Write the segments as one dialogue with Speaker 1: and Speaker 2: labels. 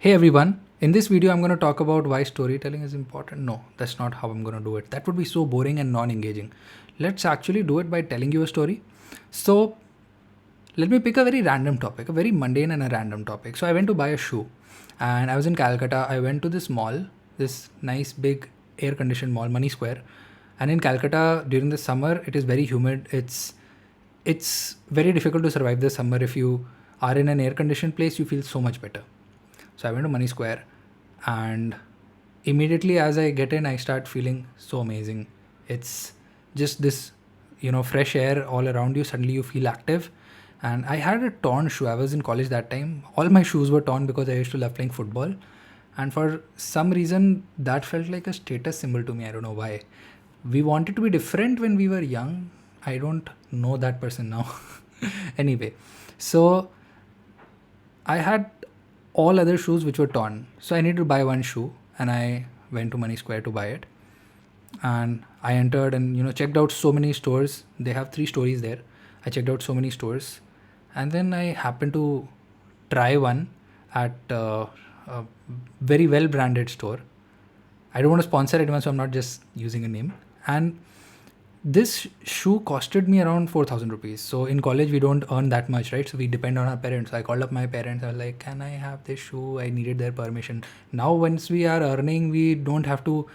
Speaker 1: Hey everyone, in this video I'm going to talk about why storytelling is important. No, that's not how I'm going to do it. That would be so boring and non-engaging. Let's actually do it by telling you a story. So let me pick a very random topic, a very mundane and a random topic. So I went to buy a shoe and I was in Calcutta. I went to this mall, this nice big air conditioned mall, Money Square. And in Calcutta during the summer it is very humid. It's very difficult to survive the summer. If you are in an air conditioned place, you feel so much better. So I went to Money Square and immediately as I get in, I start feeling so amazing. It's just this, fresh air all around you. Suddenly you feel active. And I had a torn shoe. I was in college that time. All my shoes were torn because I used to love playing football. And for some reason, that felt like a status symbol to me. I don't know why. We wanted to be different when we were young. I don't know that person now. Anyway, so I had all other shoes which were torn. So I needed to buy one shoe and I went to Money Square to buy it. And I entered and checked out so many stores. They have 3 stories there. I checked out so many stores and then I happened to try one at a very well branded store. I don't want to sponsor anyone, so I'm not just using a name. And this shoe costed me around 4,000 rupees. So in college, we don't earn that much, right? So we depend on our parents. So I called up my parents. I was like, can I have this shoe? I needed their permission. Now, once we are earning, we don't have to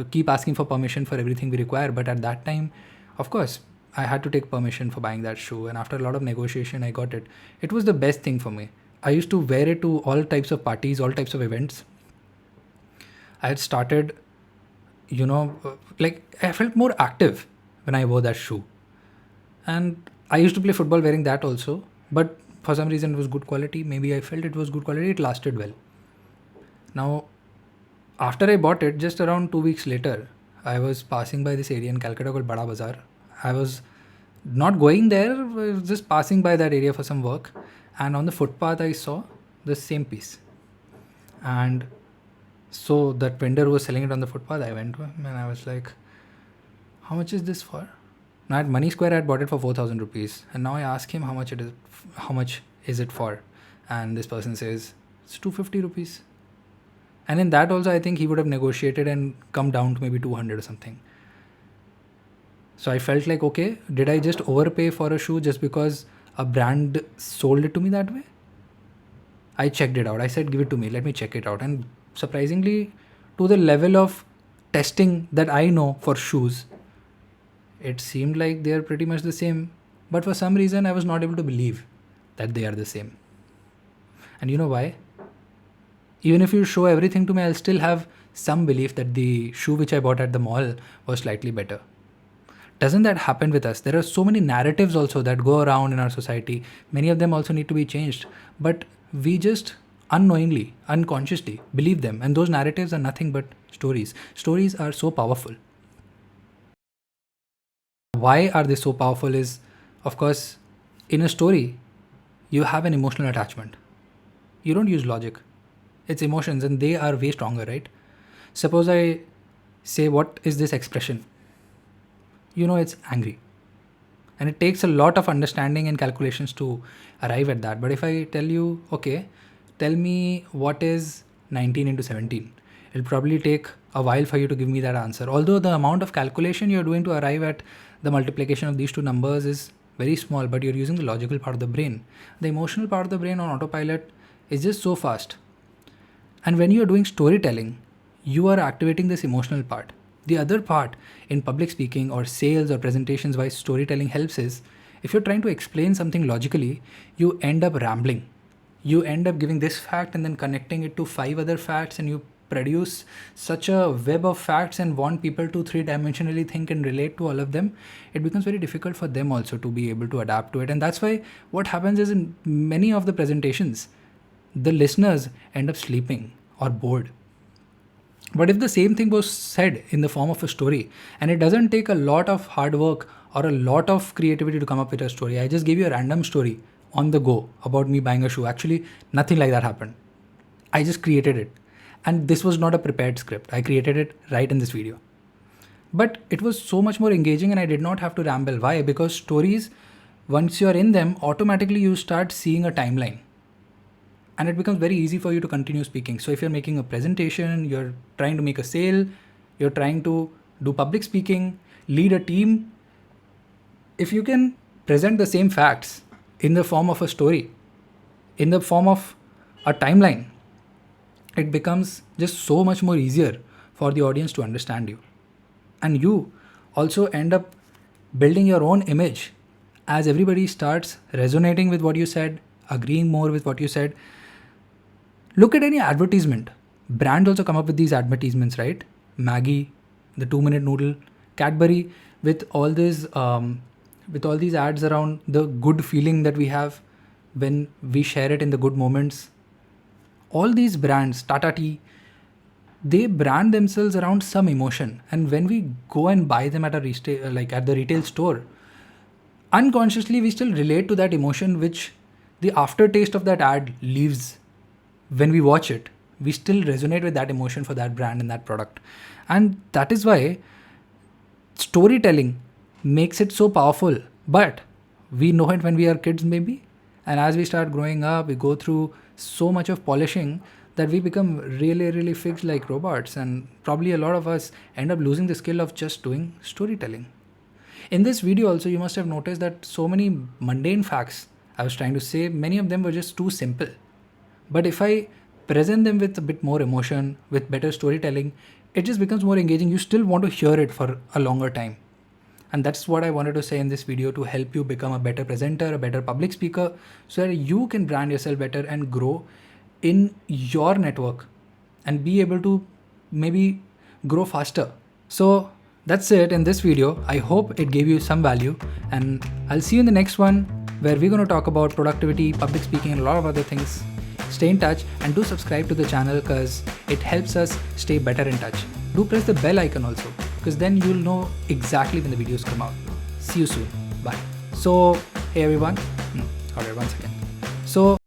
Speaker 1: keep asking for permission for everything we require. But at that time, of course, I had to take permission for buying that shoe. And after a lot of negotiation, I got it. It was the best thing for me. I used to wear it to all types of parties, all types of events. I had started, I felt more active when I wore that shoe. And I used to play football wearing that also. But for some reason, it was good quality. Maybe I felt it was good quality. It lasted well. Now, after I bought it, just around 2 weeks later, I was passing by this area in Calcutta called Bada Bazaar. I was not going there, I was just passing by that area for some work. And on the footpath, I saw the same piece. And so that vendor was selling it on the footpath. I went to him and I was like, how much is this for? Now at Money Square, I had bought it for 4,000 rupees. And now I ask him how much is it for? And this person says, it's 250 rupees. And in that also, I think he would have negotiated and come down to maybe 200 or something. So I felt like, okay, did I just overpay for a shoe just because a brand sold it to me that way? I checked it out. I said, give it to me. Let me check it out. And surprisingly, to the level of testing that I know for shoes, it seemed like they are pretty much the same. But for some reason, I was not able to believe that they are the same. And you know why? Even if you show everything to me, I'll still have some belief that the shoe which I bought at the mall was slightly better. Doesn't that happen with us? There are so many narratives also that go around in our society. Many of them also need to be changed. But we just unknowingly, unconsciously believe them. And those narratives are nothing but stories. Stories are so powerful. Why are they so powerful is, of course, in a story, you have an emotional attachment. You don't use logic. It's emotions and they are way stronger, right? Suppose I say, what is this expression? It's angry. And it takes a lot of understanding and calculations to arrive at that. But if I tell you, okay, tell me what is 19 into 17, it'll probably take a while for you to give me that answer. Although the amount of calculation you're doing to arrive at the multiplication of these two numbers is very small, but you're using the logical part of the brain. The emotional part of the brain on autopilot is just so fast. And when you're doing storytelling, you are activating this emotional part. The other part in public speaking or sales or presentations why storytelling helps is if you're trying to explain something logically, you end up rambling. You end up giving this fact and then connecting it to 5 other facts, and you produce such a web of facts and want people to 3-dimensionally think and relate to all of them. It becomes very difficult for them also to be able to adapt to it. And that's why what happens is in many of the presentations, the listeners end up sleeping or bored. But if the same thing was said in the form of a story, and it doesn't take a lot of hard work or a lot of creativity to come up with a story, I just gave you a random story on the go about me buying a shoe. Actually, nothing like that happened. I just created it. And this was not a prepared script. I created it right in this video. But it was so much more engaging and I did not have to ramble. Why? Because stories, once you're in them, automatically you start seeing a timeline. and it becomes very easy for you to continue speaking. So if you're making a presentation, you're trying to make a sale, you're trying to do public speaking, lead a team, if you can present the same facts in the form of a story, in the form of a timeline, it becomes just so much more easier for the audience to understand you. And you also end up building your own image as everybody starts resonating with what you said, agreeing more with what you said. Look at any advertisement. Brands also come up with these advertisements, right? Maggie, the 2-minute noodle, Cadbury, with all these ads around the good feeling that we have when we share it in the good moments. All these brands, Tata Tea, they brand themselves around some emotion, and when we go and buy them at at the retail store, unconsciously we still relate to that emotion which the aftertaste of that ad leaves. When we watch it, we still resonate with that emotion for that brand and that product. And that is why storytelling makes it so powerful. But we know it when we are kids, maybe, and as we start growing up, we go through so much of polishing that we become really, really fixed like robots, and probably a lot of us end up losing the skill of just doing storytelling. In this video also, you must have noticed that so many mundane facts I was trying to say, many of them were just too simple. But if I present them with a bit more emotion, with better storytelling, it just becomes more engaging. You still want to hear it for a longer time. And that's what I wanted to say in this video, to help you become a better presenter, a better public speaker, so that you can brand yourself better and grow in your network and be able to maybe grow faster. So that's it in this video. I hope it gave you some value, and I'll see you in the next one where we're going to talk about productivity, public speaking, and a lot of other things. Stay in touch and do subscribe to the channel because it helps us stay better in touch. Do press the bell icon also, because then you'll know exactly when the videos come out. See you soon. Bye. So, hey everyone. Hold on one second. So